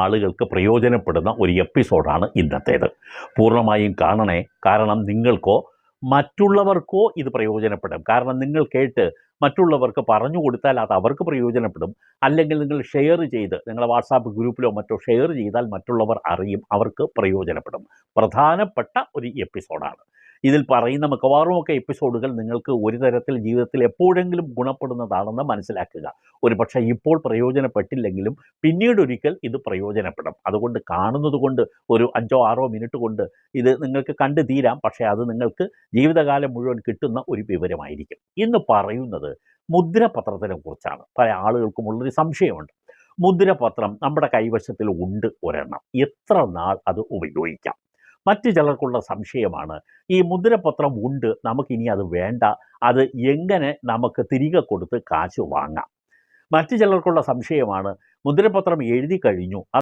ആളുകൾക്ക് പ്രയോജനപ്പെടുന്ന ഒരു എപ്പിസോഡാണ് ഇന്നത്തേത്. പൂർണ്ണമായും കാണണേ. കാരണം നിങ്ങൾക്കോ മറ്റുള്ളവർക്കോ ഇത് പ്രയോജനപ്പെടും. കാരണം നിങ്ങൾ കേട്ട് മറ്റുള്ളവർക്ക് പറഞ്ഞു കൊടുത്താൽ അത് അവർക്ക് പ്രയോജനപ്പെടും. അല്ലെങ്കിൽ നിങ്ങൾ ഷെയർ ചെയ്ത് നിങ്ങളുടെ വാട്സാപ്പ് ഗ്രൂപ്പിലോ മറ്റോ ഷെയർ ചെയ്താൽ മറ്റുള്ളവർ അറിയും, അവർക്ക് പ്രയോജനപ്പെടും. പ്രധാനപ്പെട്ട ഒരു എപ്പിസോഡാണ്. ഇതിൽ പറയുന്ന മിക്കവാറുമൊക്കെ എപ്പിസോഡുകൾ നിങ്ങൾക്ക് ഒരു തരത്തിൽ ജീവിതത്തിൽ എപ്പോഴെങ്കിലും ഗുണപ്പെടുന്നതാണെന്ന് മനസ്സിലാക്കുക. ഒരു പക്ഷേ ഇപ്പോൾ പ്രയോജനപ്പെട്ടില്ലെങ്കിലും പിന്നീടൊരിക്കൽ ഇത് പ്രയോജനപ്പെടും. അതുകൊണ്ട് കാണുന്നത് കൊണ്ട് ഒരു 5-6 മിനിറ്റ് കൊണ്ട് ഇത് നിങ്ങൾക്ക് കണ്ടു തീരാം. പക്ഷേ അത് നിങ്ങൾക്ക് ജീവിതകാലം മുഴുവൻ കിട്ടുന്ന ഒരു വിവരമായിരിക്കും. ഇന്ന് പറയുന്നത് മുദ്രപത്രത്തിനെ കുറിച്ചാണ്. പല ആളുകൾക്കും ഉള്ളൊരു സംശയമുണ്ട്. മുദ്രപത്രം നമ്മുടെ കൈവശത്തിൽ ഉണ്ട് ഒരെണ്ണം, എത്ര നാൾ അത് ഉപയോഗിക്കാം? മറ്റു ചിലർക്കുള്ള സംശയമാണ്, ഈ മുദ്രപത്രം ഉണ്ട്, നമുക്കിനി അത് വേണ്ട, അത് എങ്ങനെ നമുക്ക് തിരികെ കൊടുത്ത് കാശ് വാങ്ങാം? മറ്റു ചിലർക്കുള്ള സംശയമാണ്, മുദ്രപത്രം എഴുതി കഴിഞ്ഞു,